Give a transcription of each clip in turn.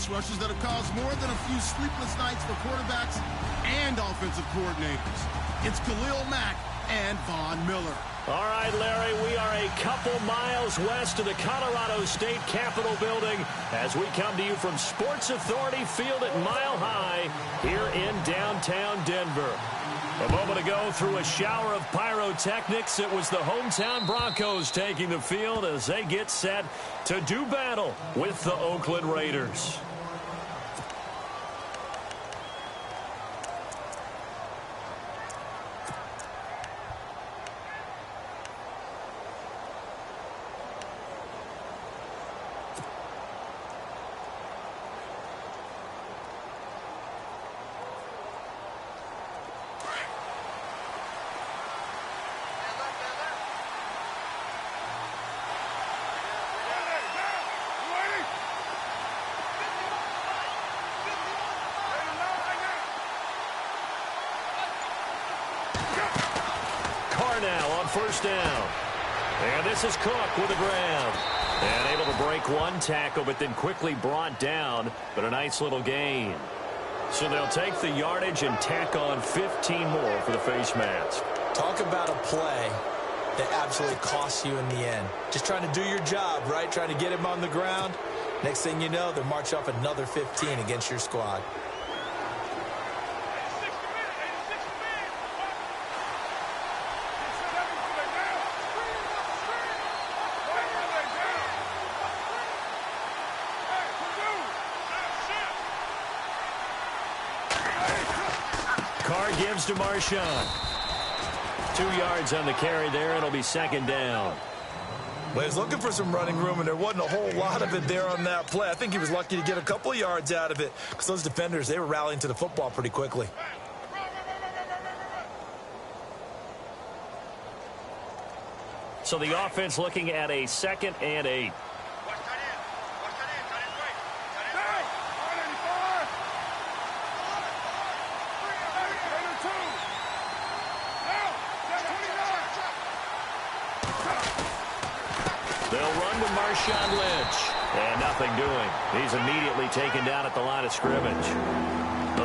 pass rushes that have caused more than a few sleepless nights for quarterbacks and offensive coordinators. It's Khalil Mack and Von Miller. All right, Larry, we are a couple miles west of the Colorado State Capitol building as we come to you from Sports Authority Field at Mile High here in downtown Denver. A moment ago, through a shower of pyrotechnics, it was the hometown Broncos taking the field as they get set to do battle with the Oakland Raiders. Now on first down. And this is Cook with the grab. And able to break one tackle, but then quickly brought down. But a nice little gain. So they'll take the yardage and tack on 15 more for the face mask. Talk about a play that absolutely costs you in the end. Just trying to do your job, right? Trying to get him on the ground. Next thing you know, they'll march off another 15 against your squad. Gives to Marshawn. 2 yards on the carry there. It'll be second down. Well, he was looking for some running room, and there wasn't a whole lot of it there on that play. I think he was lucky to get a couple of yards out of it because those defenders, they were rallying to the football pretty quickly. So the offense looking at a 2nd and 8. Marshawn Lynch. And nothing doing. He's immediately taken down at the line of scrimmage.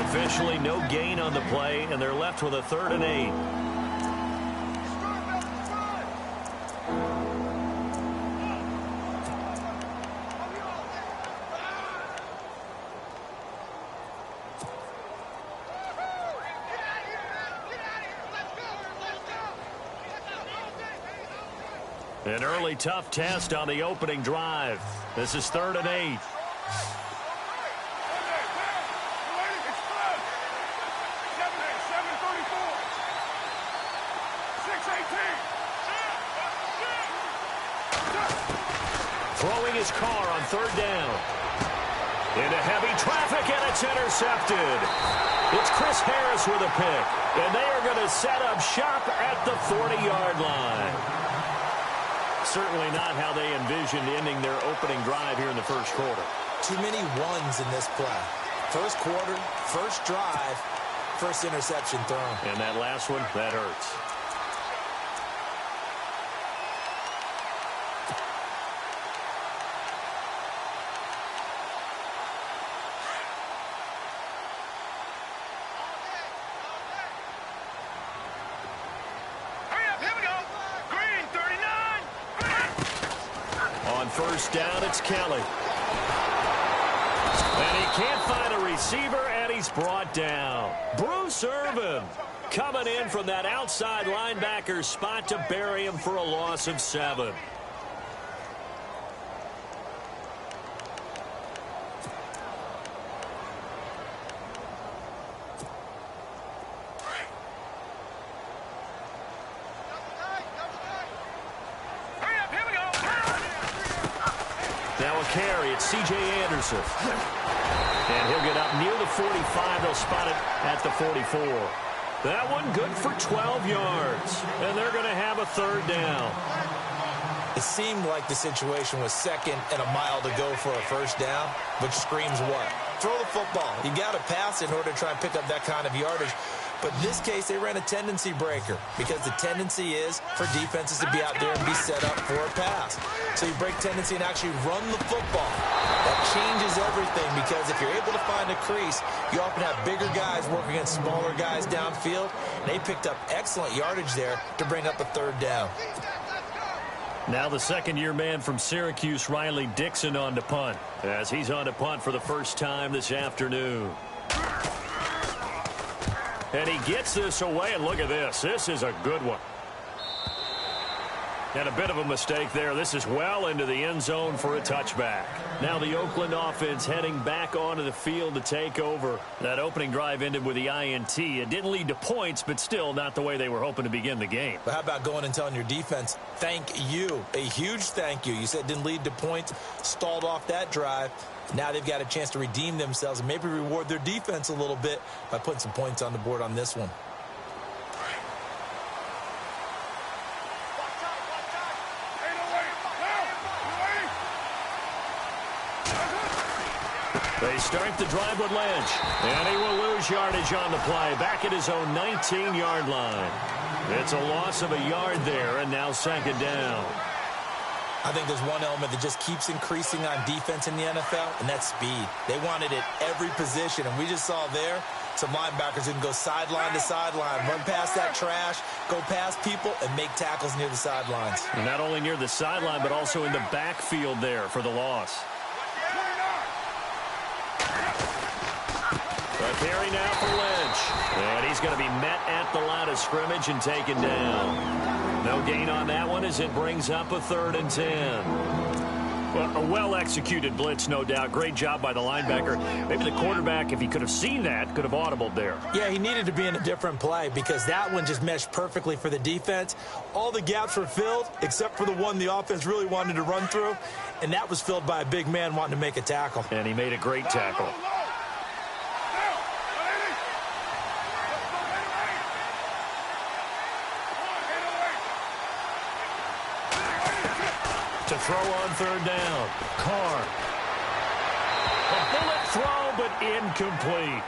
Officially no gain on the play, and they're left with a 3rd and 8. An early tough test on the opening drive. This is 3rd and 8. Throwing his car on 3rd down. Into heavy traffic, and it's intercepted. It's Chris Harris with a pick. And they are going to set up shop at the 40-yard line. Certainly not how they envisioned ending their opening drive here in the first quarter. Too many ones in this play. First quarter, first drive, first interception thrown. And that last one, that hurts. First down, it's Kelly. And he can't find a receiver, and he's brought down. Bruce Irvin coming in from that outside linebacker spot to bury him for a loss of 7. Carry, it's C.J. Anderson. And he'll get up near the 45. They'll spot it at the 44. That one good for 12 yards. And they're going to have a 3rd down. It seemed like the situation was 2nd and a mile to go for a first down, which screams what? Throw the football. You got to pass in order to try and pick up that kind of yardage. But in this case, they ran a tendency breaker because the tendency is for defenses to be out there and be set up for a pass. So you break tendency and actually run the football. That changes everything because if you're able to find a crease, you often have bigger guys working against smaller guys downfield. And they picked up excellent yardage there to bring up a third down. Now the second-year man from Syracuse, Riley Dixon, on to punt, as he's on to punt for the first time this afternoon. And he gets this away, and look at this. This is a good one. And a bit of a mistake there. This is well into the end zone for a touchback. Now the Oakland offense heading back onto the field to take over. That opening drive ended with the INT. It didn't lead to points, but still not the way they were hoping to begin the game. But how about going and telling your defense, thank you, a huge thank you. You said it didn't lead to points, stalled off that drive. Now they've got a chance to redeem themselves and maybe reward their defense a little bit by putting some points on the board on this one. They start the drive with Lynch, and he will lose yardage on the play, back at his own 19-yard line. It's a loss of a yard there, and now second down. I think there's one element that just keeps increasing on defense in the NFL, and that's speed. They want it at every position, and we just saw there some linebackers who can go sideline to sideline, run past that trash, go past people, and make tackles near the sidelines. And not only near the sideline, but also in the backfield there for the loss. A carry now for Lynch. And he's going to be met at the line of scrimmage and taken down. No gain on that one as it brings up a 3rd and 10. Well, a well-executed blitz, no doubt. Great job by the linebacker. Maybe the quarterback, if he could have seen that, could have audibled there. Yeah, he needed to be in a different play because that one just meshed perfectly for the defense. All the gaps were filled except for the one the offense really wanted to run through, and that was filled by a big man wanting to make a tackle. And he made a great tackle. To throw on 3rd down. Carr. A bullet throw, but incomplete.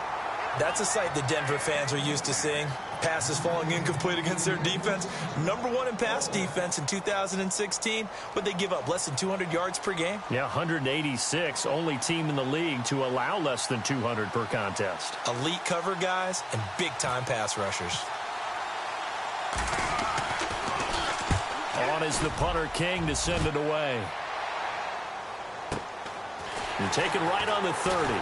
That's a sight the Denver fans are used to seeing. Passes falling incomplete against their defense. #1 in pass defense in 2016, but they give up less than 200 yards per game. Yeah, 186. Only team in the league to allow less than 200 per contest. Elite cover guys and big-time pass rushers. On is the punter, King, to send it away. And taken right on the 30.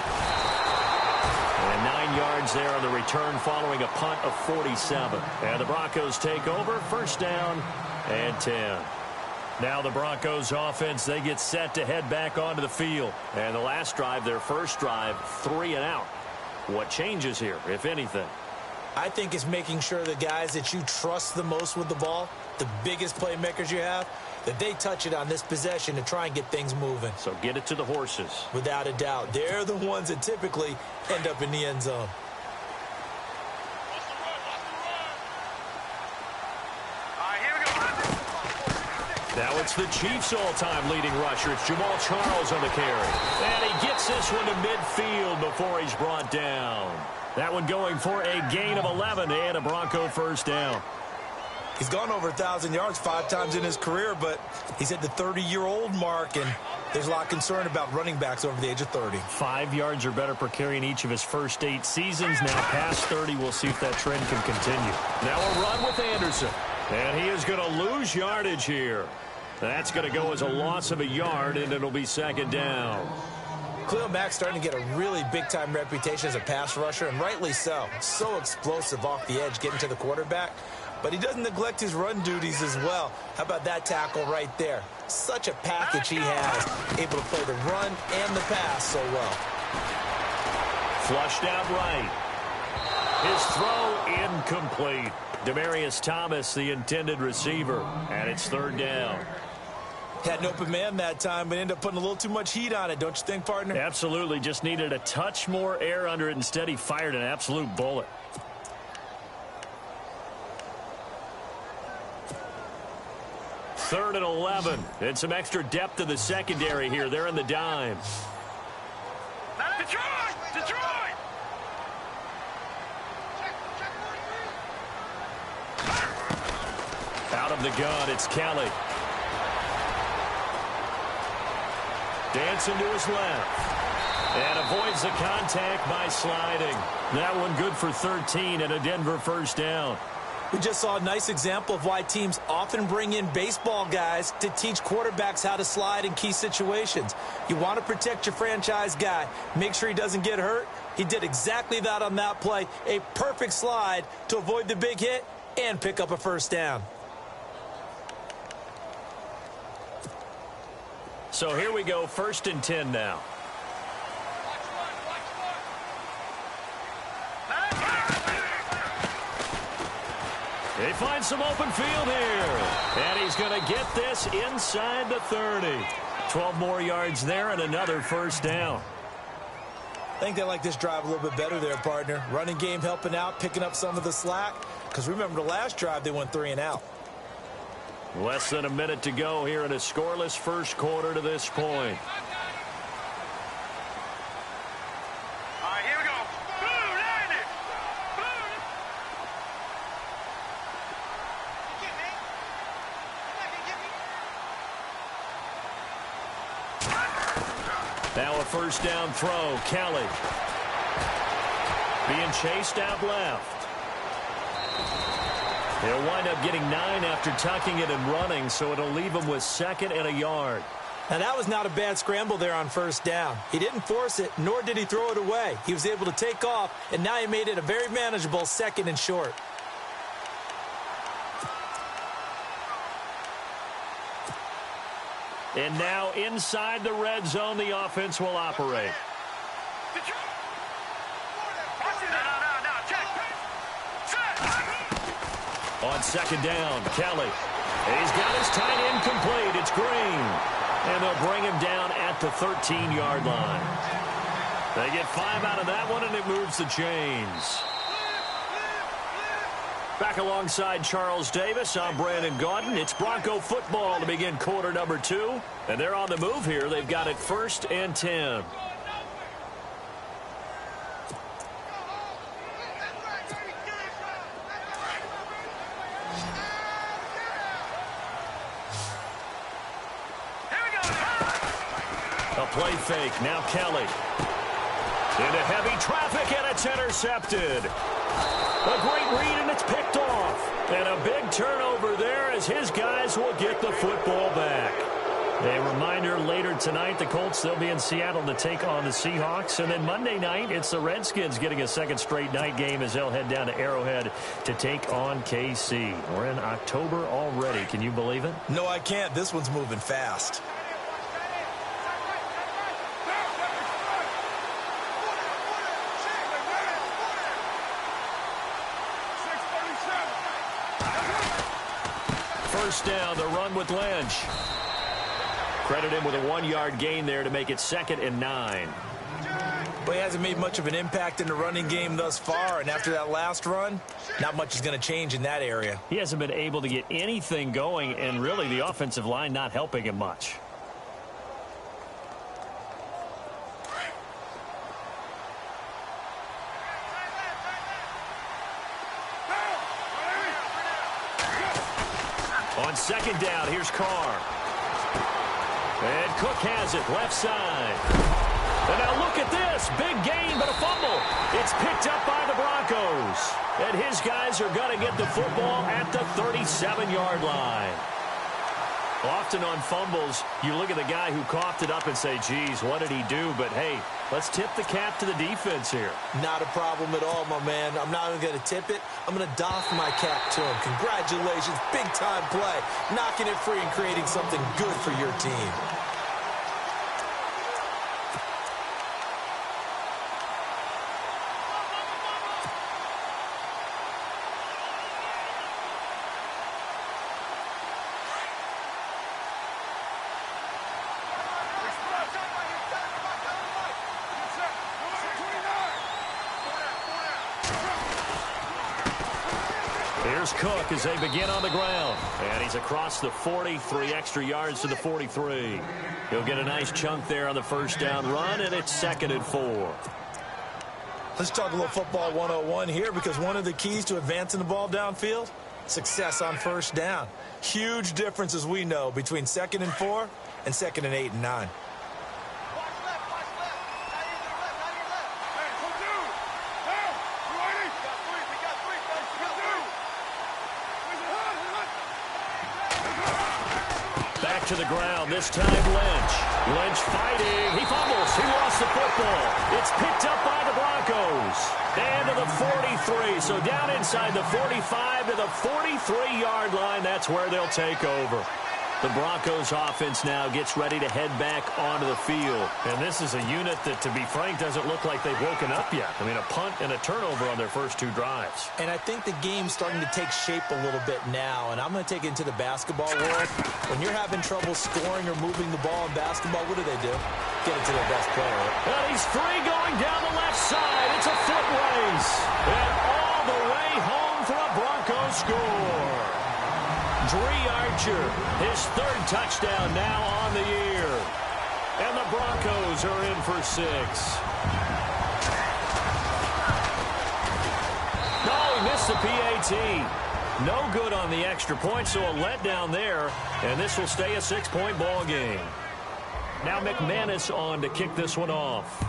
And 9 yards there on the return following a punt of 47. And the Broncos take over, 1st down and 10. Now the Broncos offense, they get set to head back onto the field. And the last drive, their first drive, 3 and out. What changes here, if anything? I think it's making sure the guys that you trust the most with the ball, the biggest playmakers you have, that they touch it on this possession to try and get things moving. So get it to the horses. Without a doubt. They're the ones that typically end up in the end zone. Now it's the Chiefs' all-time leading rusher. It's Jamal Charles on the carry. And he gets this one to midfield before he's brought down. That one going for a gain of 11 and a Bronco 1st down. He's gone over 1,000 yards 5 times in his career, but he's at the 30-year-old mark, and there's a lot of concern about running backs over the age of 30. 5 yards or better per carry in each of his first 8 seasons. Now past 30, we'll see if that trend can continue. Now a run with Anderson, and he is going to lose yardage here. That's going to go as a loss of a yard, and it'll be 2nd down. Khalil Mack's starting to get a really big-time reputation as a pass rusher, and rightly so. So explosive off the edge, getting to the quarterback. But he doesn't neglect his run duties as well. How about that tackle right there? Such a package he has, able to play the run and the pass so well. Flushed out right. His throw incomplete. Demaryius Thomas, the intended receiver, and it's 3rd down. Had an open man that time, but ended up putting a little too much heat on it, don't you think, partner? Absolutely. Just needed a touch more air under it. Instead, he fired an absolute bullet. Third and 11. And some extra depth to the secondary here. They're in the dime. Detroit! Detroit! from the gun, it's Kelly. Dancing to his left. And avoids the contact by sliding. That one good for 13 and a Denver first down. We just saw a nice example of why teams often bring in baseball guys to teach quarterbacks how to slide in key situations. You want to protect your franchise guy. Make sure he doesn't get hurt. He did exactly that on that play. A perfect slide to avoid the big hit and pick up a first down. So here we go, 1st and 10 now. They find some open field here. And he's going to get this inside the 30. 12 more yards there and another first down. I think they like this drive a little bit better there, partner. Running game helping out, picking up some of the slack. Because remember, the last drive, they went 3 and out. Less than a minute to go here in a scoreless first quarter to this point. Now a first down throw. Kelly being chased out left. They'll wind up getting 9 after tucking it and running, so it'll leave them with 2nd and a yard. Now, that was not a bad scramble there on first down. He didn't force it, nor did he throw it away. He was able to take off, and now he made it a very manageable 2nd and short. And now inside the red zone, the offense will operate. On 2nd down, Kelly. He's got his tight end complete. It's Green. And they'll bring him down at the 13-yard line. They get 5 out of that one, and it moves the chains. Back alongside Charles Davis, I'm Brandon Gaudin. It's Bronco football to begin quarter number 2. And they're on the move here. They've got it 1st and 10. A play fake. Now Kelly. Into heavy traffic, and it's intercepted. A great read, and it's picked off. And a big turnover there as his guys will get the football back. A reminder, later tonight, the Colts, they'll be in Seattle to take on the Seahawks. And then Monday night, it's the Redskins getting a 2nd straight night game as they'll head down to Arrowhead to take on KC. We're in October already. Can you believe it? No, I can't. This one's moving fast. First down, the run with Lynch. Credit him with a 1-yard gain there to make it 2nd and 9. But he hasn't made much of an impact in the running game thus far, and after that last run, not much is going to change in that area. He hasn't been able to get anything going, and really the offensive line not helping him much. On 2nd down, here's Carr. And Cook has it, left side. And now look at this. Big gain, but a fumble. It's picked up by the Broncos. And his guys are going to get the football at the 37-yard line. Often on fumbles, you look at the guy who coughed it up and say, geez, what did he do? But, hey, let's tip the cap to the defense here. Not a problem at all, my man. I'm not even going to tip it. I'm going to doff my cap to him. Congratulations. Big-time play. Knocking it free and creating something good for your team. Here's Cook as they begin on the ground. And he's across the 40, 3 extra yards to the 43. He'll get a nice chunk there on the first down run, and it's 2nd and 4. Let's talk a little football 101 here, because one of the keys to advancing the ball downfield success on first down. Huge difference, as we know, between 2nd and 4 and 2nd and 8 and 9. To the ground, this time Lynch. Lynch fighting. He fumbles. He lost the football. It's picked up by the Broncos. And to the 43. So down inside the 45 to the 43-yard line. That's where they'll take over. The Broncos offense now gets ready to head back onto the field. And this is a unit that, to be frank, doesn't look like they've woken up yet. I mean, a punt and a turnover on their first 2 drives. And I think the game's starting to take shape a little bit now. And I'm going to take it into the basketball world. When you're having trouble scoring or moving the ball in basketball, what do? Get it to their best player. And he's free going down the left side. It's a foot race. And all the way home for a Broncos score. Dree Archer, his 3rd touchdown now on the year. And the Broncos are in for 6. No, he missed the PAT. No good on the extra point, so a letdown there. And this will stay a 6-point ball game. Now McManus on to kick this one off.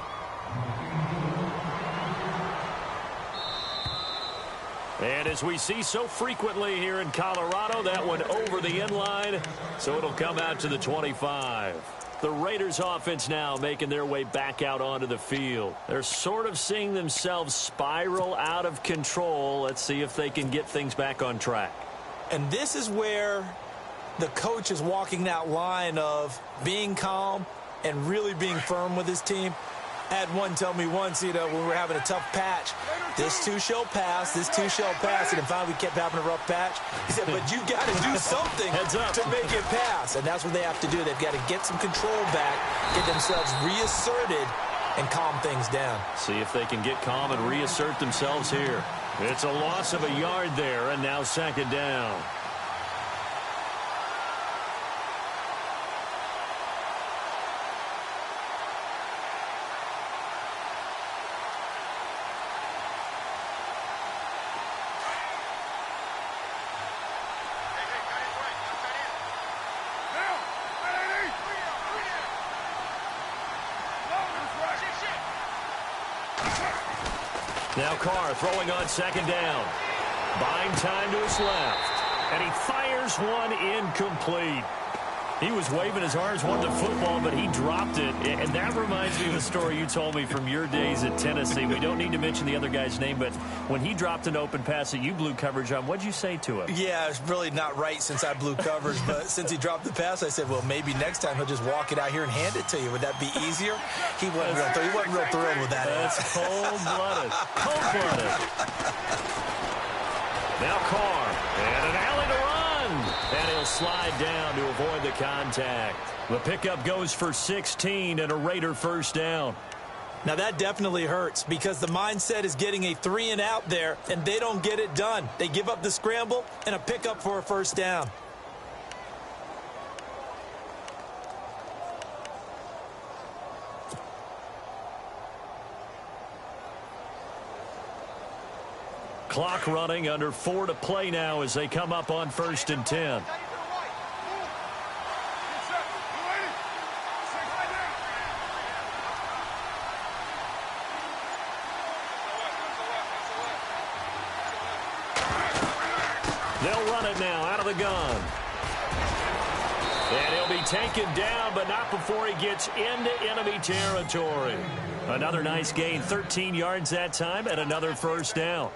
And as we see so frequently here in Colorado, that one over the end line, so it'll come out to the 25. The Raiders offense now making their way back out onto the field. They're sort of seeing themselves spiral out of control. Let's see if they can get things back on track. And this is where the coach is walking that line of being calm and really being firm with his team. I had one tell me once, when we were having a tough patch, this too shall pass, this too shall pass. And finally we kept having a rough patch. He said, but you got to do something to make it pass. And that's what they have to do. They've got to get some control back, get themselves reasserted, and calm things down. See if they can get calm and reassert themselves here. It's a loss of a yard there, and now 2nd down. Now Carr throwing on 2nd down. Buying time to his left. And he fires one incomplete. He was waving his arms, wanted the football, but he dropped it. And that reminds me of the story you told me from your days at Tennessee. We don't need to mention the other guy's name, but when he dropped an open pass that you blew coverage on, what'd you say to him? Yeah, it's really not right since I blew coverage, but since he dropped the pass, I said, well, maybe next time he'll just walk it out here and hand it to you. Would that be easier? He wasn't real thrilled with that. That's cold-blooded. Cold-blooded. Now Carr, and an alley to run. And he'll slide down to avoid the contact. The pickup goes for 16 and a Raider 1st down. Now that definitely hurts because the mindset is getting a 3-and-out there, and they don't get it done. They give up the scramble and a pickup for a 1st down. Clock running, under 4 to play now as they come up on 1st and 10. They'll run it now out of the gun. And he'll be taken down, but not before he gets into enemy territory. Another nice gain, 13 yards that time, and another 1st down.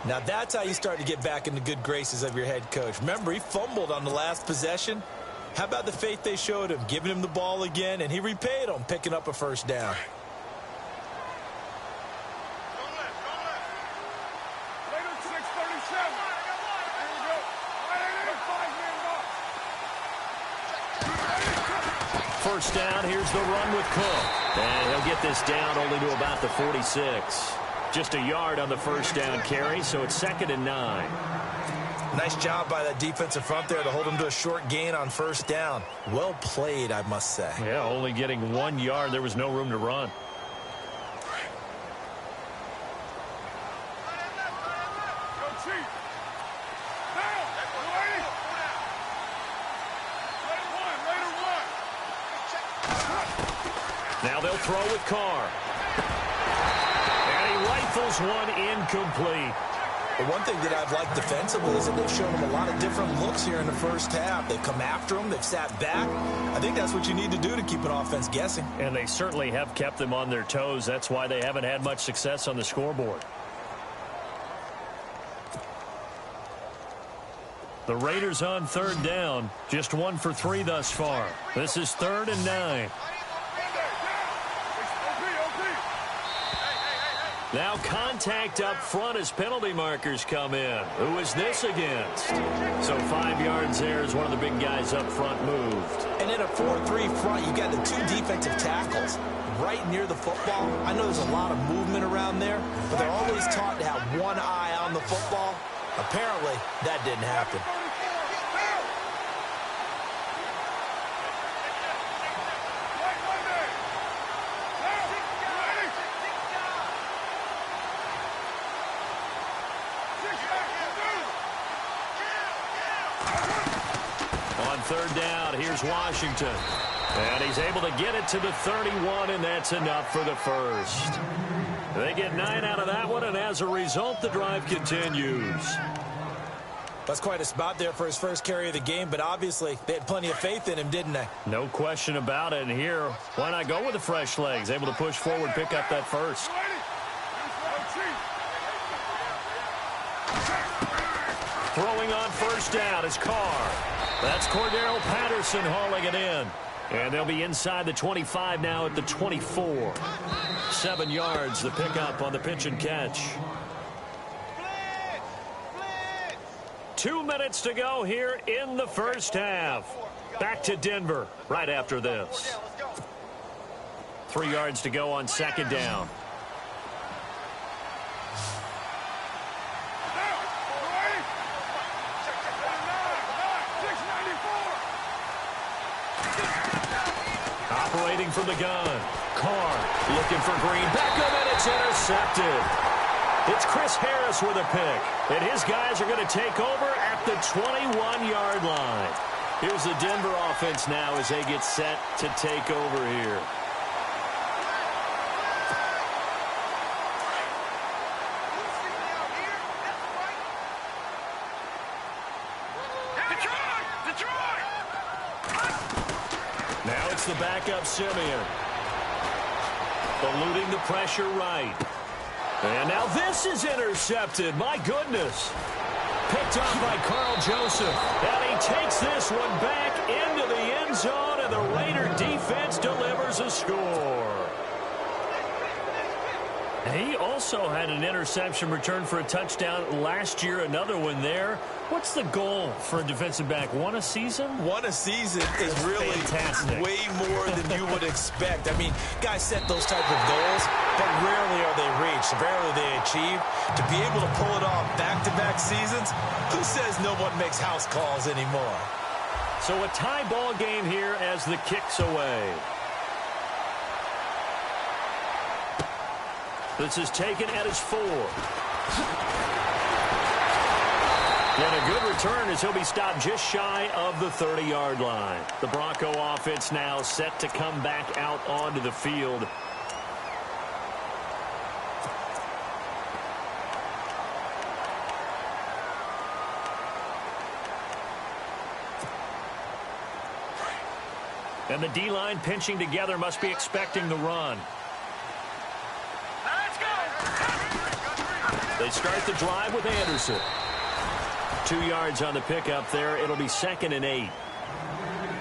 Now that's how you start to get back in the good graces of your head coach. Remember, he fumbled on the last possession. How about the faith they showed him, giving him the ball again, and he repaid them, picking up a 1st down. First down, here's the run with Cook. And he'll get this down only to about the 46. Just a yard on the 1st down carry, so it's 2nd and 9. Nice job by that defensive front there to hold him to a short gain on 1st down. Well played, I must say. Yeah, only getting 1 yard. There was no room to run. throw with Carr. And he rifles one incomplete. The one thing that I've liked defensively is that they've shown him a lot of different looks here in the first half. They've come after him. They've sat back. I think that's what you need to do to keep an offense guessing. And they certainly have kept them on their toes. That's why they haven't had much success on the scoreboard. The Raiders on third down. Just 1 for 3 thus far. This is 3rd and 9. Now contact up front as penalty markers come in. Who is this against? So 5 yards there as one of the big guys up front moved. And in a 4-3 front, you got the 2 defensive tackles right near the football. I know there's a lot of movement around there, but they're always taught to have one eye on the football. Apparently, that didn't happen. On third down, here's Washington. And he's able to get it to the 31, and that's enough for the first. They get 9 out of that one, and as a result, the drive continues. That's quite a spot there for his first carry of the game, but obviously they had plenty of faith in him, didn't they? No question about it. And here, why not go with the fresh legs? Able to push forward, pick up that first. Throwing on first down is Carr. That's Cordero Patterson hauling it in. And they'll be inside the 25 now at the 24. 7 yards, the pickup on the pitch and catch. 2 minutes to go here in the first half. Back to Denver right after this. 3 yards to go on second down. Operating from the gun. Carr looking for Green. Beckham, and it's intercepted. It's Chris Harris with a pick. And his guys are going to take over at the 21-yard line. Here's the Denver offense now as they get set to take over here. Now it's the backup Simeon. Eluding the pressure right. And now this is intercepted. My goodness. Picked off by Carl Joseph. And he takes this one back into the end zone, and the Raider defense delivers a score. He also had an interception return for a touchdown last year, another one there. What's the goal for a defensive back? One a season? One a season is really fantastic. Way more than you would expect. I mean, guys set those type of goals, but rarely are they reached. Rarely they achieve. To be able to pull it off back-to-back seasons, who says no one makes house calls anymore? So a tie ball game here as the kick's away. This is taken at his 4. And a good return as he'll be stopped just shy of the 30-yard line. The Bronco offense now set to come back out onto the field. And the D-line pinching together, must be expecting the run. They start the drive with Anderson. 2 yards on the pickup there. It'll be 2nd and 8.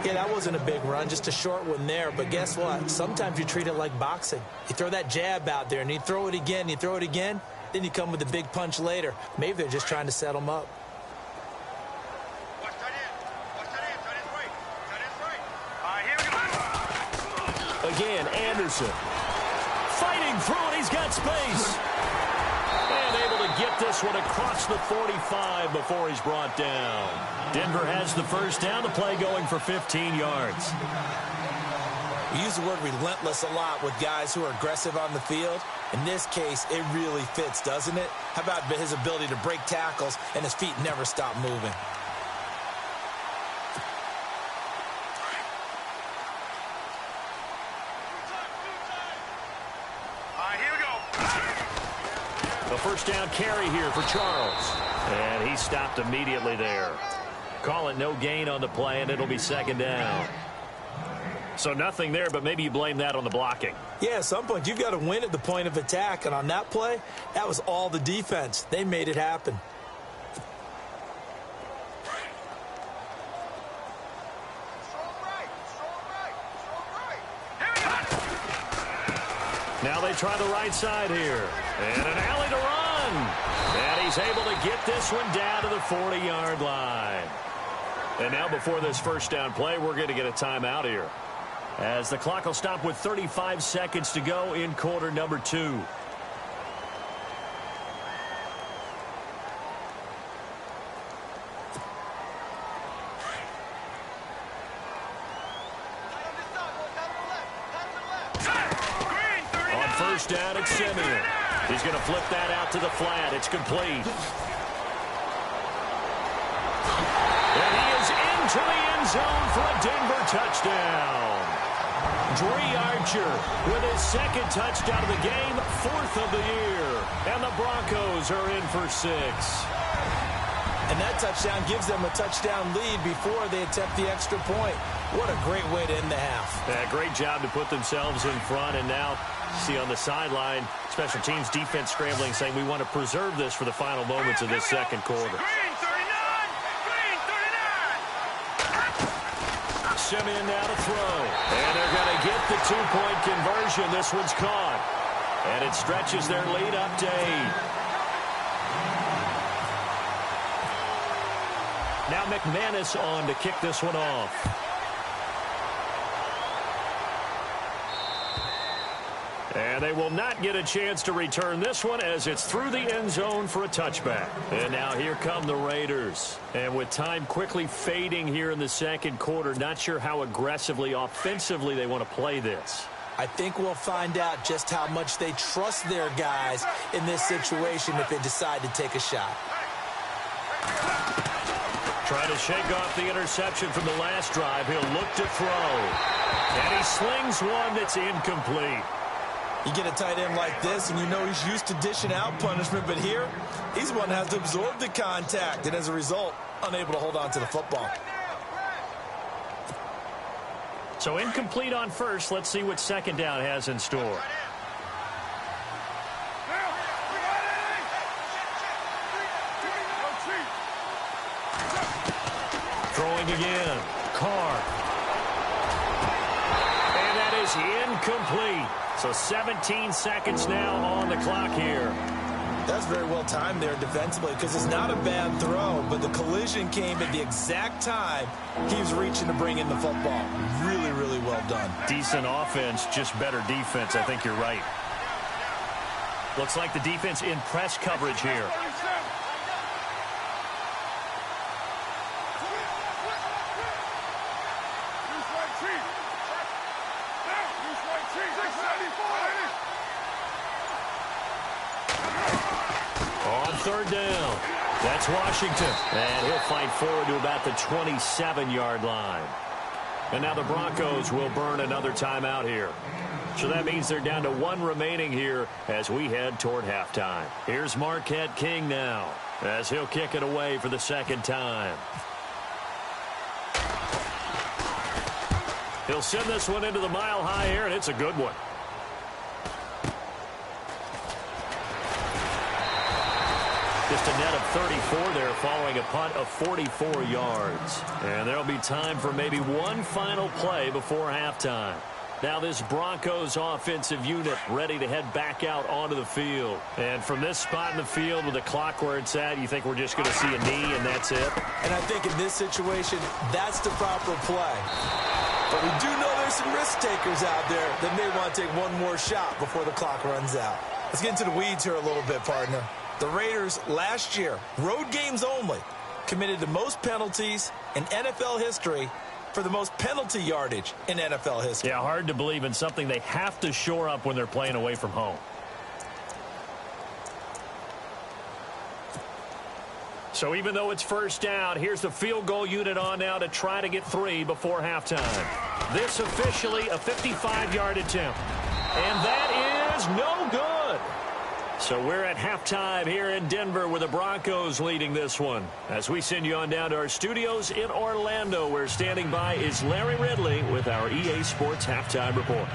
Yeah, that wasn't a big run, just a short one there. But guess what? Sometimes you treat it like boxing. You throw that jab out there, and you throw it again, you throw it again, then you come with a big punch later. Maybe they're just trying to set them up. Again, Anderson. Fighting through it. He's got space. And able to get this one across the 45 before he's brought down. Denver has the first down. The play going for 15 yards. We use the word relentless a lot with guys who are aggressive on the field. In this case, it really fits, doesn't it? How about his ability to break tackles and his feet never stop moving? A first down carry here for Charles. And he stopped immediately there. Call it no gain on the play, and it'll be second down. So nothing there, but maybe you blame that on the blocking. Yeah, at some point, you've got to win at the point of attack. And on that play, that was all the defense. They made it happen. Now they try the right side here. And an alley to run. And he's able to get this one down to the 40-yard line. And now before this first down play, we're going to get a timeout here, as the clock will stop with 35 seconds to go in quarter number 2. On first down, it's Simeon. He's going to flip that out to the flat. It's complete. And he is into the end zone for a Denver touchdown. Dree Archer with his second touchdown of the game, 4th of the year. And the Broncos are in for 6. And that touchdown gives them a touchdown lead before they attempt the extra point. What a great way to end the half. Yeah, great job to put themselves in front. And now, see on the sideline, special teams defense scrambling, saying we want to preserve this for the final moments of this second quarter. Simeon now to throw. And they're going to get the 2-point conversion. This one's caught. And it stretches their lead up to 8. Now McManus on to kick this one off. And they will not get a chance to return this one, as it's through the end zone for a touchback. And now here come the Raiders. And with time quickly fading here in the second quarter, not sure how aggressively, offensively they want to play this. I think we'll find out just how much they trust their guys in this situation if they decide to take a shot. Trying to shake off the interception from the last drive. He'll look to throw. And he slings one that's incomplete. You get a tight end like this, and you know he's used to dishing out punishment, but here, he's the one that has to absorb the contact, and as a result, unable to hold on to the football. So incomplete on first. Let's see what second down has in store. Throwing again. Carr. And that is incomplete. So 17 seconds now on the clock here. That's very well timed there defensively, because it's not a bad throw, but the collision came at the exact time he was reaching to bring in the football. Really, really well done. Decent offense, just better defense. I think you're right. Looks like the defense in press coverage here. Third down. That's Washington. And he'll fight forward to about the 27-yard line. And now the Broncos will burn another timeout here. So that means they're down to 1 remaining here as we head toward halftime. Here's Marquette King now, as he'll kick it away for the second time. He'll send this one into the mile-high air, and it's a good one. Just a net of 34 there following a punt of 44 yards. And there'll be time for maybe one final play before halftime. Now this Broncos offensive unit ready to head back out onto the field. And from this spot in the field with the clock where it's at, you think we're just going to see a knee and that's it? And I think in this situation, that's the proper play. But we do know there's some risk takers out there that may want to take one more shot before the clock runs out. Let's get into the weeds here a little bit, partner. The Raiders last year, road games only, committed the most penalties in NFL history for the most penalty yardage in NFL history. Yeah, hard to believe in something they have to shore up when they're playing away from home. So even though it's first down, here's the field goal unit on now to try to get 3 before halftime. This officially a 55-yard attempt. And that is no good. So we're at halftime here in Denver with the Broncos leading this one. As we send you on down to our studios in Orlando, where standing by is Larry Ridley with our EA Sports Halftime Report.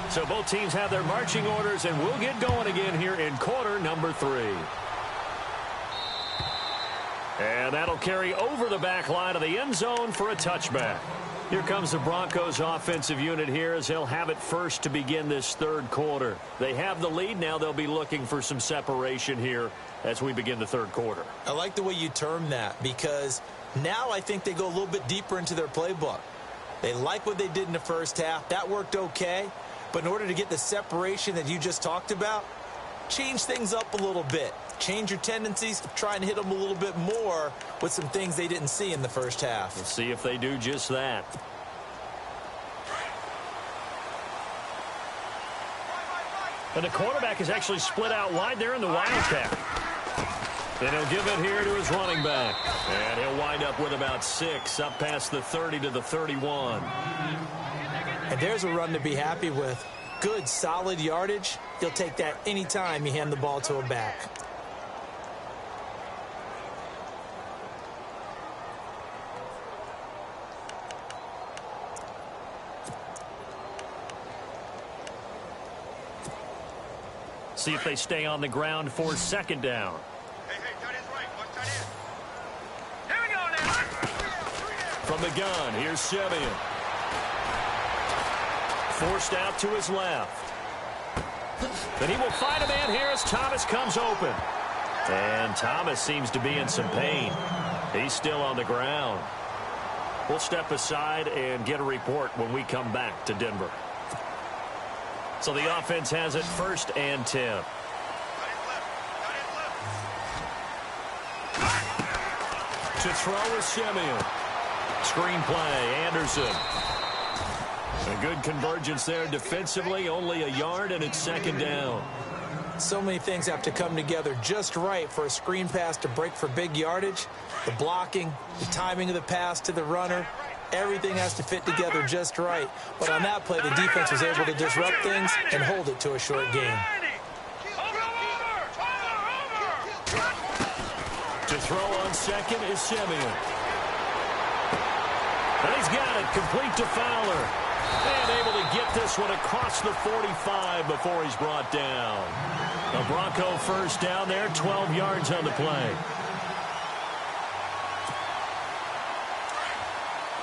So both teams have their marching orders, and we'll get going again here in quarter number 3. And that'll carry over the back line of the end zone for a touchback. Here comes the Broncos offensive unit here as they'll have it first to begin this third quarter. They have the lead. Now they'll be looking for some separation here as we begin the third quarter. I like the way you term that, because now I think they go a little bit deeper into their playbook. They like what they did in the first half. That worked okay. But in order to get the separation that you just talked about, change things up a little bit. Change your tendencies, try and hit them a little bit more with some things they didn't see in the first half. We'll see if they do just that. And the quarterback is actually split out wide there in the Wildcat. And he'll give it here to his running back. And he'll wind up with about 6, up past the 30 to the 31. And there's a run to be happy with. Good, solid yardage. You'll take that anytime you hand the ball to a back. See if they stay on the ground for second down. From the gun, here's Simeon. Forced out to his left. Then he will find a man here as Thomas comes open. And Thomas seems to be in some pain. He's still on the ground. We'll step aside and get a report when we come back to Denver. So the offense has it 1st and 10. To throw is Simeon. Screen play, Anderson. A good convergence there defensively, only a yard, and it's 2nd down. So many things have to come together just right for a screen pass to break for big yardage. The blocking, the timing of the pass to the runner, everything has to fit together just right. But on that play, the defense was able to disrupt things and hold it to a short gain. To throw on second is Simeon. And he's got it, complete to Fowler. And able to get this one across the 45 before he's brought down. A Bronco first down there, 12 yards on the play.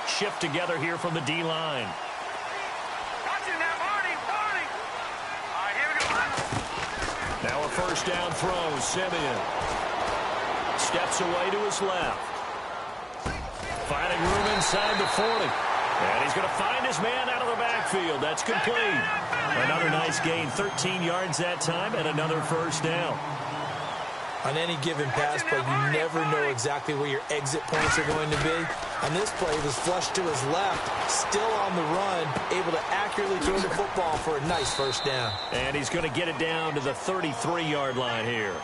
Shift together here from the D-line. Now a first down throw, Simeon. Steps away to his left. Finding room inside the 40. And he's going to find his man out of the backfield. That's complete. Another nice gain, 13 yards that time, and another first down. On any given pass play, you never know exactly where your exit points are going to be. On this play, he was flushed to his left, still on the run, able to accurately throw the football for a nice first down. And he's going to get it down to the 33-yard line here.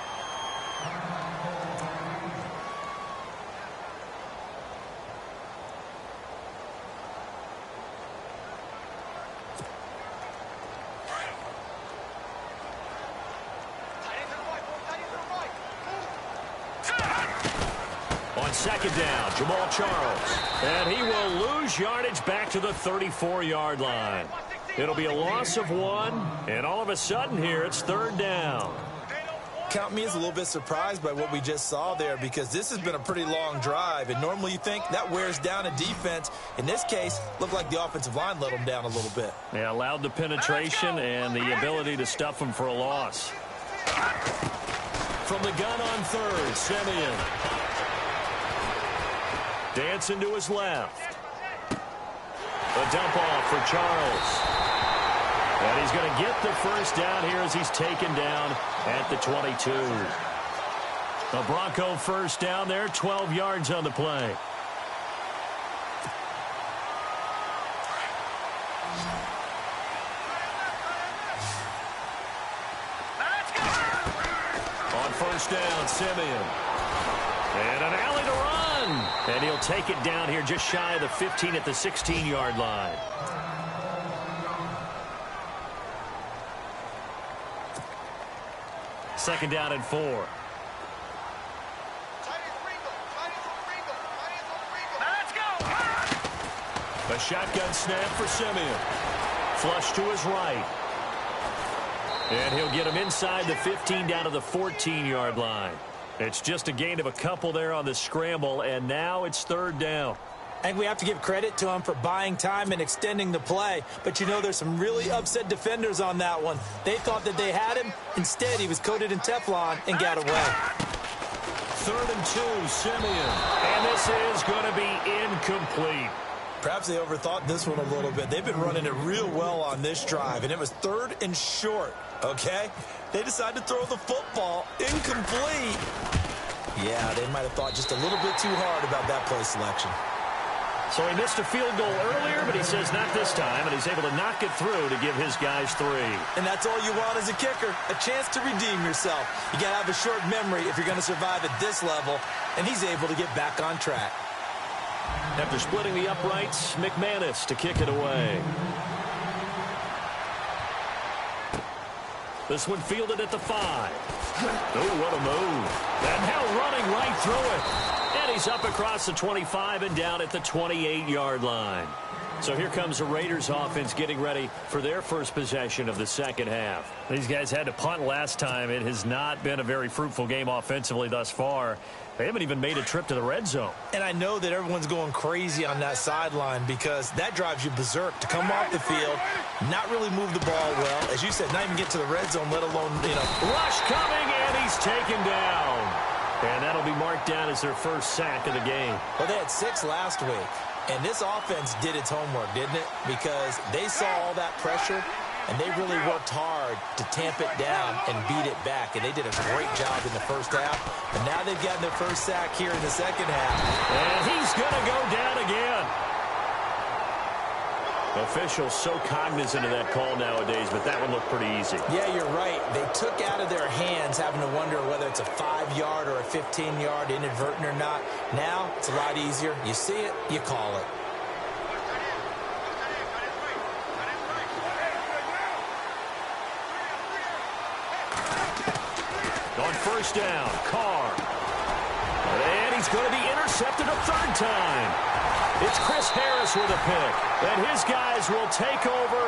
Second down, Jamal Charles. And he will lose yardage back to the 34-yard line. It'll be a loss of 1, and all of a sudden here it's 3rd down. Count me as a little bit surprised by what we just saw there, because this has been a pretty long drive, and normally you think that wears down a defense. In this case, looked like the offensive line let them down a little bit. Yeah, allowed the penetration and the ability to stuff them for a loss. From the gun on 3rd, Simeon. Dancing to his left. A dump off for Charles. And he's going to get the first down here as he's taken down at the 22. A Bronco first down there, 12 yards on the play. On first down, Simeon. And an alley to run. And he'll take it down here just shy of the 15 at the 16-yard line. Second down and 4. A shotgun snap for Simeon. Flush to his right. And he'll get him inside the 15 down to the 14-yard line. It's just a gain of a couple there on the scramble, and now it's third down. I think we have to give credit to him for buying time and extending the play. But, you know, there's some really upset defenders on that one. They thought that they had him. Instead, he was coated in Teflon and got away. 3rd and 2, Simeon. And this is going to be incomplete. Perhaps they overthought this one a little bit. They've been running it real well on this drive, and it was 3rd and short, okay? They decided to throw the football incomplete. Yeah, they might have thought just a little bit too hard about that play selection. So he missed a field goal earlier, but he says not this time, and he's able to knock it through to give his guys 3. And that's all you want as a kicker, a chance to redeem yourself. You got to have a short memory if you're going to survive at this level, and he's able to get back on track. After splitting the uprights, McManus to kick it away. This one fielded at the 5. Oh, what a move. And now running right through it. And he's up across the 25 and down at the 28-yard line. So here comes the Raiders offense getting ready for their first possession of the second half. These guys had to punt last time. It has not been a very fruitful game offensively thus far. They haven't even made a trip to the red zone. And I know that everyone's going crazy on that sideline because that drives you berserk to come off the field, not really move the ball well. As you said, not even get to the red zone, let alone, Rush coming, and he's taken down. And that'll be marked down as their first sack of the game. Well, they had 6 last week. And this offense did its homework, didn't it? Because they saw all that pressure, and they really worked hard to tamp it down and beat it back. And they did a great job in the first half. But now they've gotten their first sack here in the second half. And he's going to go down again. Officials so cognizant of that call nowadays, but that one looked pretty easy. Yeah, you're right. They took out of their hands having to wonder whether it's a 5-yard or a 15-yard inadvertent or not. Now, it's a lot easier. You see it, you call it. On first down, Carr. And he's going to be intercepted a 3rd time. It's Chris Harris with a pick, and his guys will take over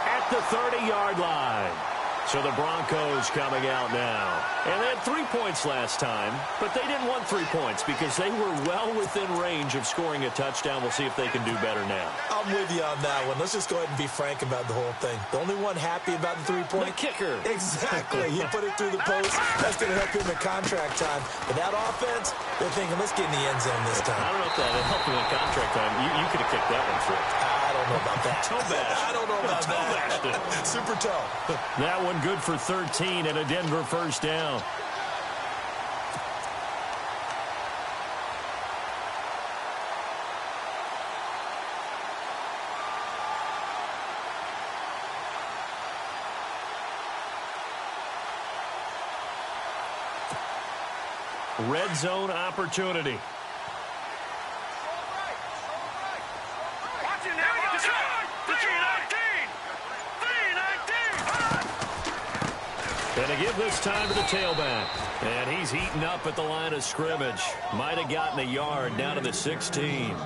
at the 30-yard line. So the Broncos coming out now. And they had 3 points last time, but they didn't want 3 points because they were well within range of scoring a touchdown. We'll see if they can do better now. I'm with you on that one. Let's just go ahead and be frank about the whole thing. The only one happy about the 3-point? The kicker. Exactly. He put it through the post. That's going to help him in contract time. But that offense, they're thinking, let's get in the end zone this time. I don't know if that helped him in contract time. You could have kicked that one through. I don't know about that. Toe bash. I don't know about that. Super toe. That one good for 13 and a Denver first down. Red zone opportunity. And to give this time to the tailback. And he's heating up at the line of scrimmage. Might have gotten a yard down to the 16.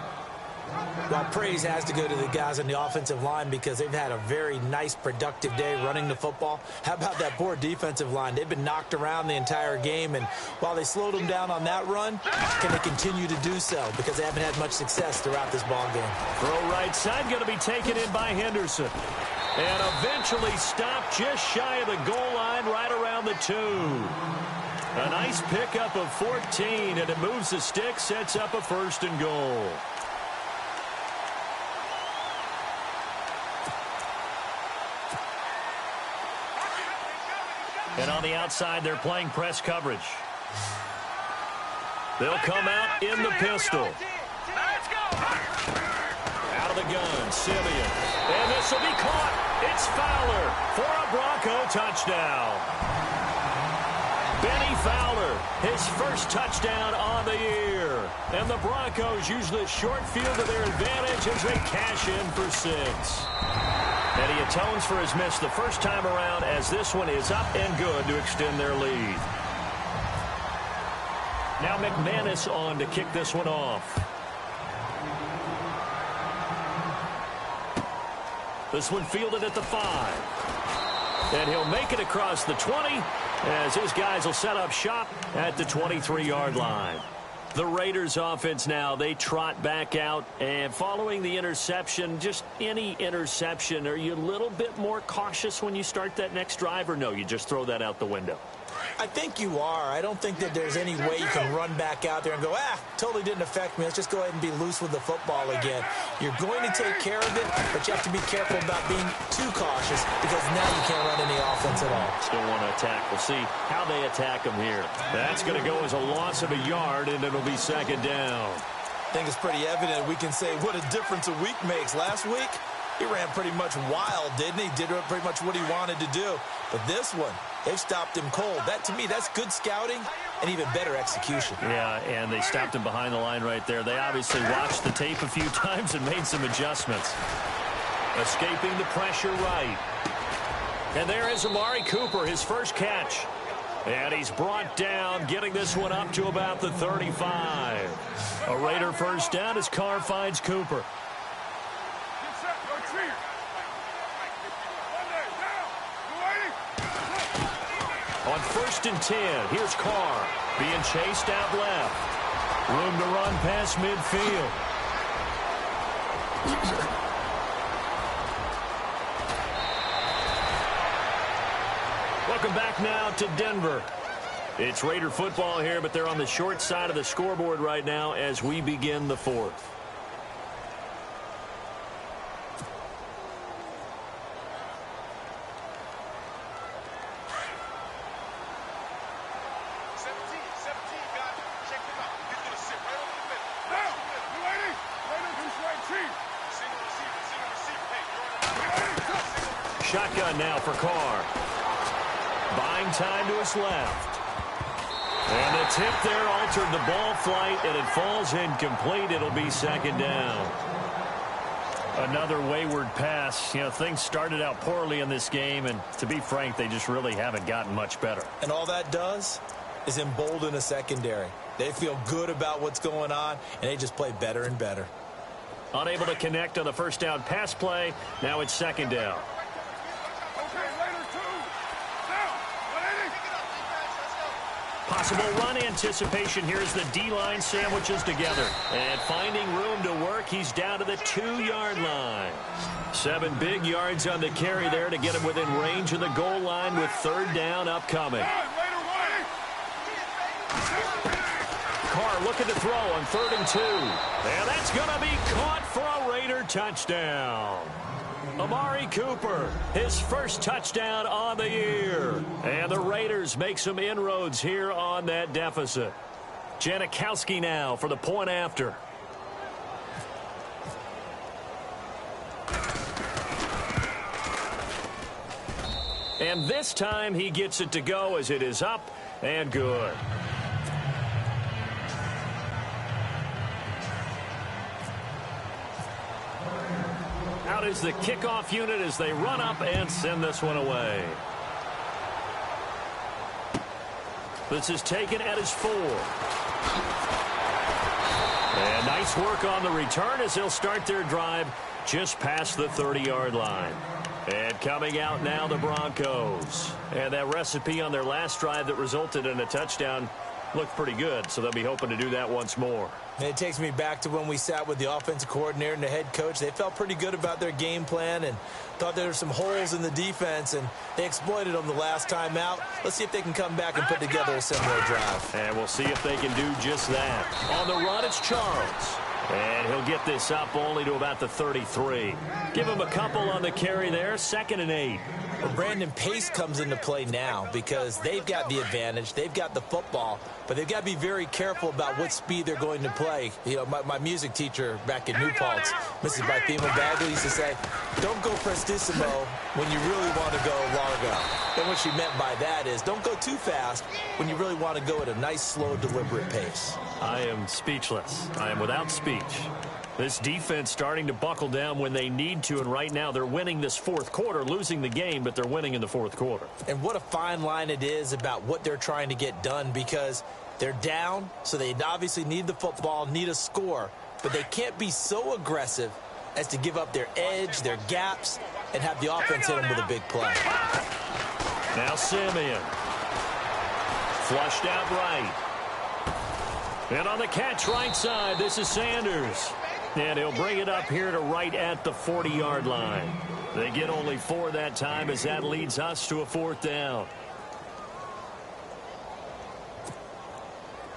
Well, praise has to go to the guys on the offensive line because they've had a very nice, productive day running the football. How about that poor defensive line? They've been knocked around the entire game, and while they slowed them down on that run, can they continue to do so? Because they haven't had much success throughout this ball game. Throw right side, going to be taken in by Henderson. And eventually stopped just shy of the goal line right around the 2. A nice pickup of 14, and it moves the stick, sets up a 1st and goal. And on the outside, they're playing press coverage. They'll come out in the pistol. Out of the gun, Simeon. And this will be caught. It's Fowler for a Bronco touchdown. Benny Fowler, his first touchdown on the year. And the Broncos use the short field to their advantage as they cash in for 6. And he atones for his miss the first time around as this one is up and good to extend their lead. Now McManus on to kick this one off. This one fielded at the 5. And he'll make it across the 20 as his guys will set up shop at the 23-yard line. The Raiders offense now, they trot back out, and following the interception, just any interception, are you a little bit more cautious when you start that next drive, or no, you just throw that out the window? I think you are. I don't think that there's any way you can run back out there and go, totally didn't affect me. Let's just go ahead and be loose with the football again. You're going to take care of it, but you have to be careful about being too cautious because now you can't run any offense at all. Still want to attack. We'll see how they attack him here. That's going to go as a loss of a yard, and it'll be second down. I think it's pretty evident we can say what a difference a week makes. Last week, he ran pretty much wild, didn't he? Did pretty much what he wanted to do. But this one, they've stopped him cold. That, to me, that's good scouting and even better execution. Yeah, and they stopped him behind the line right there. They obviously watched the tape a few times and made some adjustments. Escaping the pressure right. And there is Amari Cooper, his first catch. And he's brought down, getting this one up to about the 35. A Raider first down as Carr finds Cooper. On 1st and 10, here's Carr being chased out left. Room to run past midfield. Welcome back now to Denver. It's Raider football here, but they're on the short side of the scoreboard right now as we begin the 4th. Shotgun now for Carr. Buying time to his left. And the tip there altered the ball flight, and it falls incomplete. It'll be second down. Another wayward pass. You know, things started out poorly in this game, and to be frank, they just really haven't gotten much better. And all that does is embolden a secondary. They feel good about what's going on, and they just play better and better. Unable to connect on the first down pass play. Now it's second down. Possible run anticipation. Here's the D-line sandwiches together. And finding room to work, he's down to the 2-yard line. 7 big yards on the carry there to get him within range of the goal line with third down upcoming. Carr looking to throw on 3rd and 2. And that's going to be caught for a Raider touchdown. Amari Cooper, his first touchdown on the year. And the Raiders make some inroads here on that deficit. Janikowski now for the point after. And this time he gets it to go as it is up and good. Out is the kickoff unit as they run up and send this one away. This is taken at his 4. And nice work on the return as they'll start their drive just past the 30-yard line. And coming out now, the Broncos. And that recipe on their last drive that resulted in a touchdown looked pretty good, so they'll be hoping to do that once more. And it takes me back to when we sat with the offensive coordinator and the head coach. They felt pretty good about their game plan and thought there were some holes in the defense, and they exploited them the last time out. Let's see if they can come back and put together a similar drive. And we'll see if they can do just that. On the run, it's Charles. And he'll get this up only to about the 33. Give him a couple on the carry there, 2nd and 8. Well, Brandon, pace comes into play now because they've got the advantage. They've got the football, but they've got to be very careful about what speed they're going to play. You know, my music teacher back in New Paltz, Mrs. Bythema Bagley, used to say, don't go prestissimo when you really want to go largo. And what she meant by that is don't go too fast when you really want to go at a nice, slow, deliberate pace. I am speechless. I am without speech. This defense starting to buckle down when they need to, and right now they're winning this fourth quarter, losing the game, but they're winning in the fourth quarter. And what a fine line it is about what they're trying to get done, because they're down, so they obviously need the football, need a score, but they can't be so aggressive as to give up their edge, their gaps, and have the offense hit them with a big play. Now Simeon. Flushed out right. And on the catch right side, this is Sanders. And he'll bring it up here to right at the 40-yard line. They get only 4 that time as that leads us to a 4th down.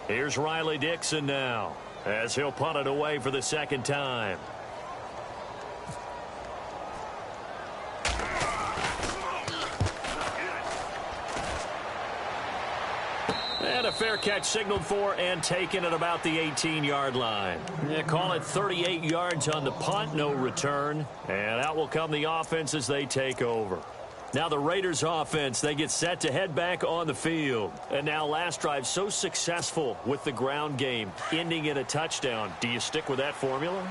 Here's Riley Dixon now as he'll punt it away for the 2nd time. And a fair catch signaled for and taken at about the 18-yard line. Yeah, call it 38 yards on the punt, no return. And out will come the offense as they take over. Now the Raiders offense, they get set to head back on the field. And now last drive so successful with the ground game, ending in a touchdown. Do you stick with that formula?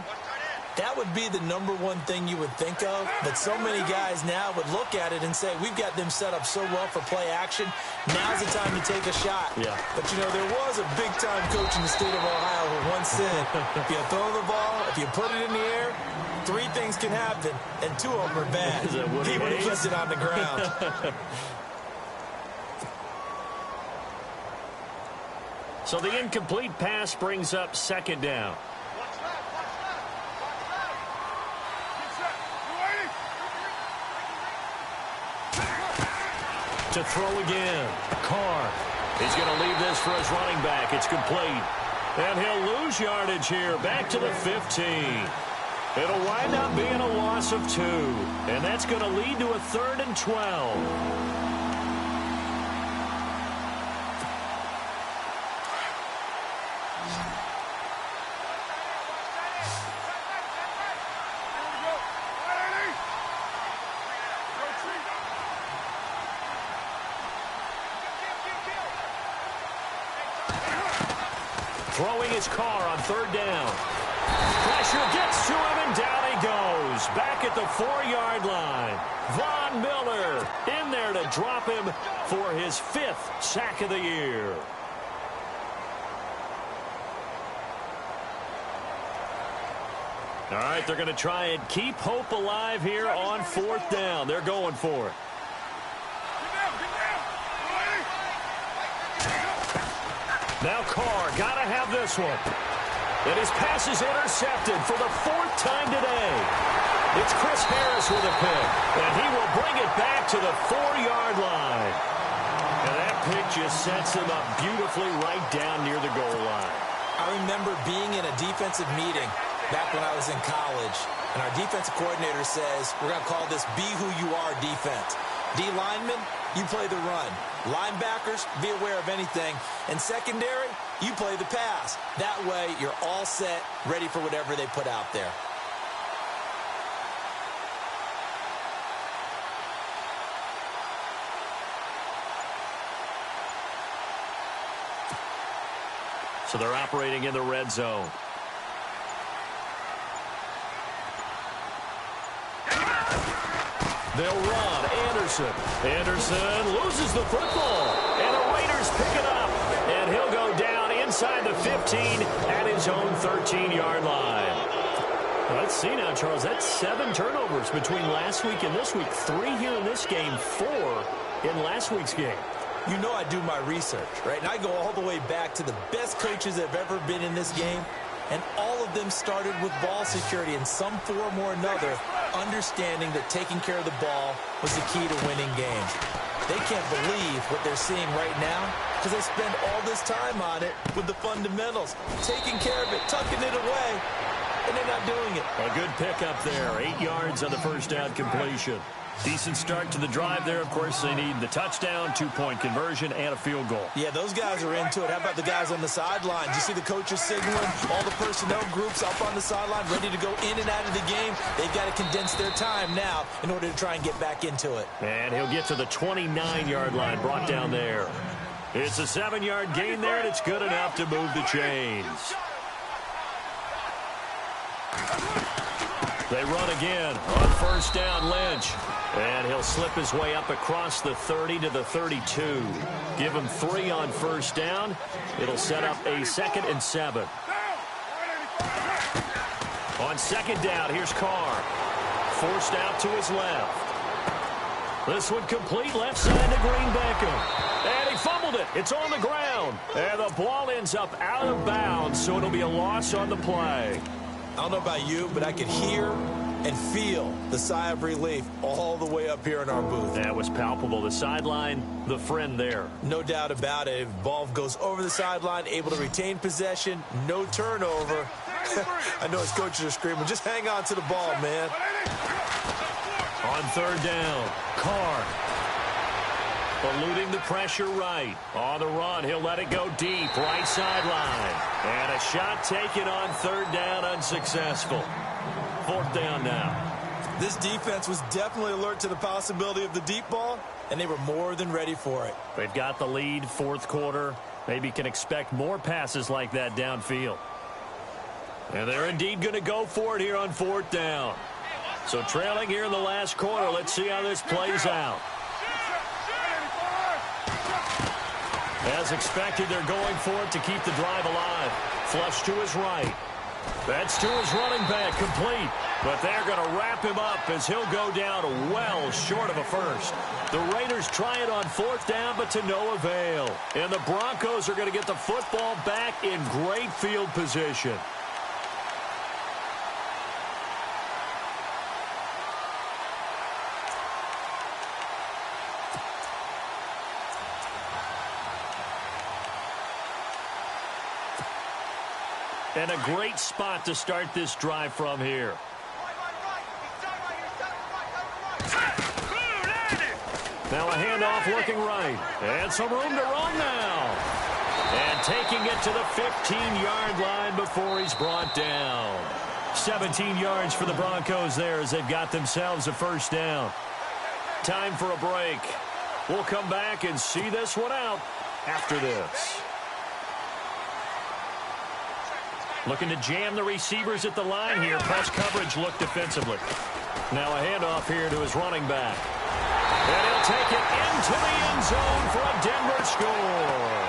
That would be the number one thing you would think of, but so many guys now would look at it and say, we've got them set up so well for play action, now's the time to take a shot. Yeah. But, you know, there was a big-time coach in the state of Ohio who once said, if you throw the ball, if you put it in the air, 3 things can happen, and 2 of them are bad. He would have kept it on the ground. So the incomplete pass brings up 2nd down. To throw again. Carr. He's going to leave this for his running back. It's complete. And he'll lose yardage here. Back to the 15. It'll wind up being a loss of 2. And that's going to lead to a 3rd and 12. Throwing his Carr on 3rd down. Pressure gets to him, and down he goes. Back at the 4-yard line. Von Miller in there to drop him for his 5th sack of the year. All right, they're going to try and keep hope alive here on 4th down. They're going for it. Now Carr, got to have this one. And his pass is intercepted for the 4th time today. It's Chris Harris with a pick, and he will bring it back to the 4-yard line. And that pick just sets him up beautifully right down near the goal line. I remember being in a defensive meeting back when I was in college, and our defensive coordinator says, we're going to call this Be Who You Are defense. D linemen, you play the run. Linebackers, be aware of anything. And secondary, you play the pass. That way, you're all set, ready for whatever they put out there. So they're operating in the red zone. They'll run. Anderson loses the football. And the Raiders pick it up. And he'll go down inside the 15 at his own 13-yard line. Let's see now, Charles. That's 7 turnovers between last week and this week. 3 here in this game, 4 in last week's game. You know I do my research, right? And I go all the way back to the best coaches that have ever been in this game. And all of them started with ball security in some form or another, understanding that taking care of the ball was the key to winning games. They can't believe what they're seeing right now because they spend all this time on it with the fundamentals, taking care of it, tucking it away, and they're not doing it. A good pickup there. 8 yards on the first down completion. Decent start to the drive there. Of course, they need the touchdown, 2-point conversion, and a field goal. Yeah, those guys are into it. How about the guys on the sidelines? You see the coaches signaling, all the personnel groups up on the sideline ready to go in and out of the game. They've got to condense their time now in order to try and get back into it. And he'll get to the 29-yard line, brought down there. It's a 7-yard gain there, and it's good enough to move the chains. They run again on first down, Lynch. And he'll slip his way up across the 30 to the 32. Give him 3 on first down. It'll set up a 2nd and 7. On second down, here's Carr. Forced out to his left. This one complete left side to Green Beckham. And he fumbled it. It's on the ground. And the ball ends up out of bounds, so it'll be a loss on the play. I don't know about you, but I could hear and feel the sigh of relief all the way up here in our booth. That was palpable. The sideline, the friend there. No doubt about it. Ball goes over the sideline, able to retain possession, no turnover. I know his coaches are screaming, just hang on to the ball, man. On third down, Carr. Eluding the pressure right. On the run, he'll let it go deep, right sideline. And a shot taken on third down, unsuccessful. Fourth down now. This defense was definitely alert to the possibility of the deep ball, and they were more than ready for it. They've got the lead, fourth quarter. Maybe can expect more passes like that downfield. And they're indeed going to go for it here on fourth down. So trailing here in the last quarter, let's see how this plays out. As expected, they're going for it to keep the drive alive. Flush to his right. That's to his running back, complete. But they're going to wrap him up as he'll go down well short of a first. The Raiders try it on fourth down, but to no avail. And the Broncos are going to get the football back in great field position. And a great spot to start this drive from here. Now a handoff looking right. And some room to run now. And taking it to the 15-yard line before he's brought down. 17 yards for the Broncos there as they've got themselves a first down. Time for a break. We'll come back and see this one out after this. Looking to jam the receivers at the line here. Press coverage look defensively. Now a handoff here to his running back. And he'll take it into the end zone for a Denver score.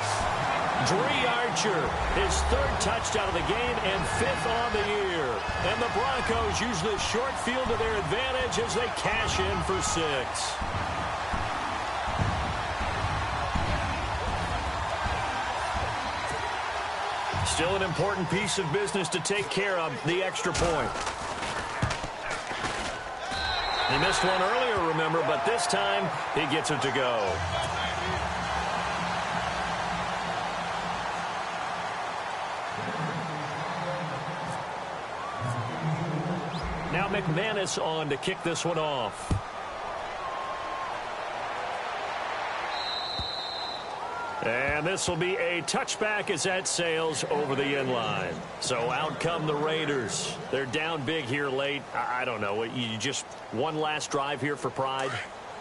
Dree Archer, his third touchdown of the game and 5th on the year. And the Broncos use the short field to their advantage as they cash in for 6. Still an important piece of business to take care of, the extra point. He missed one earlier, remember, but this time he gets it to go. Now McManus on to kick this one off. And this will be a touchback as that sails over the end line. So out come the Raiders. They're down big here late. I don't know. You just one last drive here for pride?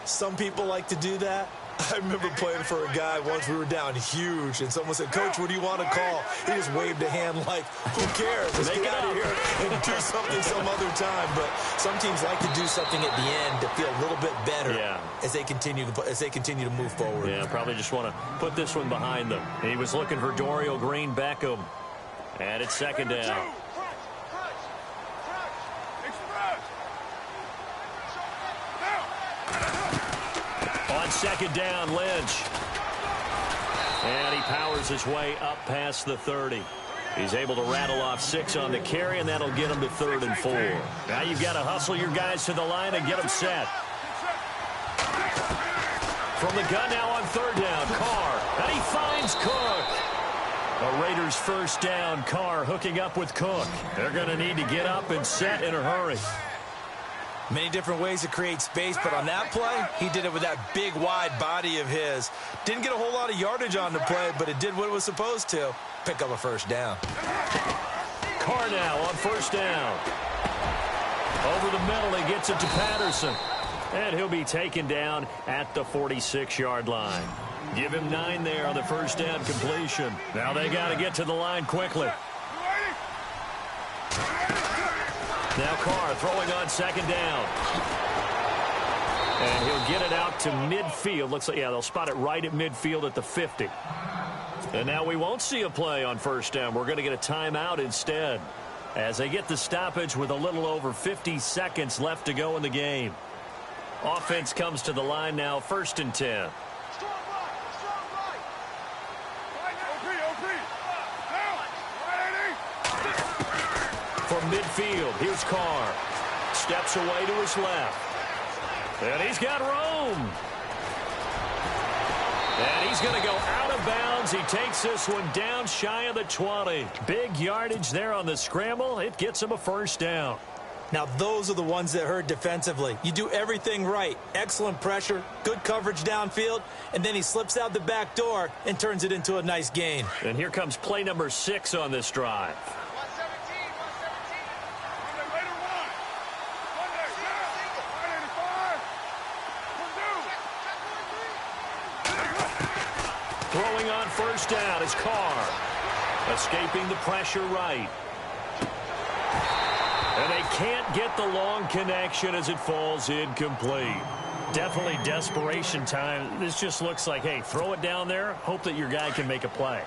Some people like to do that. I remember playing for a guy once. We were down huge, and someone said, "Coach, what do you want to call?" He just waved a hand like, "Who cares? Let's get out of here and do something some other time." But some teams like to do something at the end to feel a little bit better as they continue to move forward. Yeah, probably just want to put this one behind them. He was looking for Dorial Green Beckham, and it's second down. On second down, Lynch. And he powers his way up past the 30. He's able to rattle off 6 on the carry, and that'll get him to 3rd and 4. Now you've got to hustle your guys to the line and get them set. From the gun now on third down, Carr. And he finds Cook. A Raiders first down. Carr hooking up with Cook. They're going to need to get up and set in a hurry. Many different ways to create space, but on that play, he did it with that big, wide body of his. Didn't get a whole lot of yardage on the play, but it did what it was supposed to. Pick up a first down. Carr now on first down. Over the middle, he gets it to Patterson. And he'll be taken down at the 46-yard line. Give him 9 there on the first down completion. Now they got to get to the line quickly. Now Carr throwing on second down. And he'll get it out to midfield. Looks like, yeah, they'll spot it right at midfield at the 50. And now we won't see a play on first down. We're going to get a timeout instead, as they get the stoppage with a little over 50 seconds left to go in the game. Offense comes to the line now, 1st and 10. From midfield, here's Carr. Steps away to his left. And he's got room. And he's going to go out of bounds. He takes this one down shy of the 20. Big yardage there on the scramble. It gets him a first down. Now, those are the ones that hurt defensively. You do everything right. Excellent pressure, good coverage downfield, and then he slips out the back door and turns it into a nice gain. And here comes play number 6 on this drive. Throwing on first down is Carr. Escaping the pressure right. And they can't get the long connection as it falls incomplete. Definitely desperation time. This just looks like, hey, throw it down there, hope that your guy can make a play.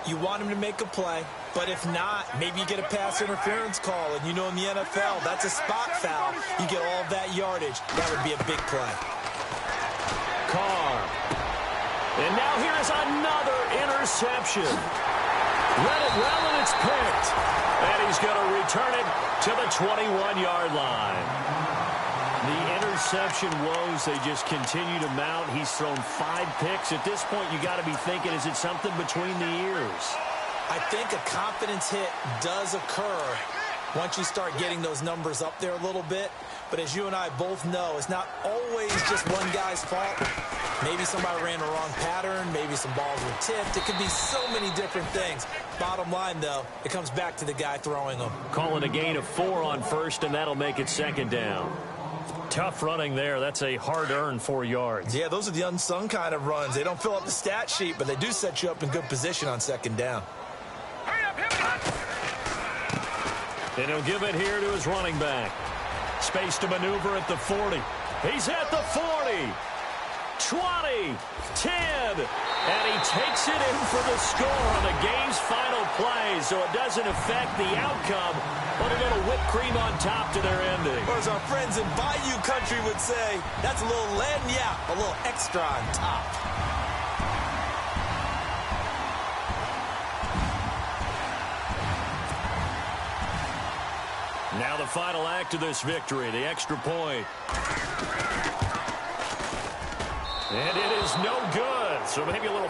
You want him to make a play, but if not, maybe you get a pass interference call, and you know in the NFL, that's a spot foul. You get all of that yardage. That would be a big play. Carr. And now here's another interception. Let it well, and it's picked. And he's going to return it to the 21-yard line. The interception woes, they just continue to mount. He's thrown 5 picks. At this point, you got to be thinking, is it something between the ears? I think a confidence hit does occur once you start getting those numbers up there a little bit. But as you and I both know, it's not always just one guy's fault. Maybe somebody ran the wrong pattern. Maybe some balls were tipped. It could be so many different things. Bottom line, though, it comes back to the guy throwing them. Call it a gain of 4 on first, and that'll make it 2nd down. Tough running there. That's a hard-earned 4 yards. Yeah, those are the unsung kind of runs. They don't fill up the stat sheet, but they do set you up in good position on 2nd down. And he'll give it here to his running back. Space to maneuver at the 40. He's at the 40. 20, 10, and he takes it in for the score on the game's final play, so it doesn't affect the outcome, but a little whipped cream on top to their ending. Or as our friends in Bayou Country would say, that's a little lagniappe, a little extra on top. Now the final act of this victory, the extra point. And it is no good, so maybe a little...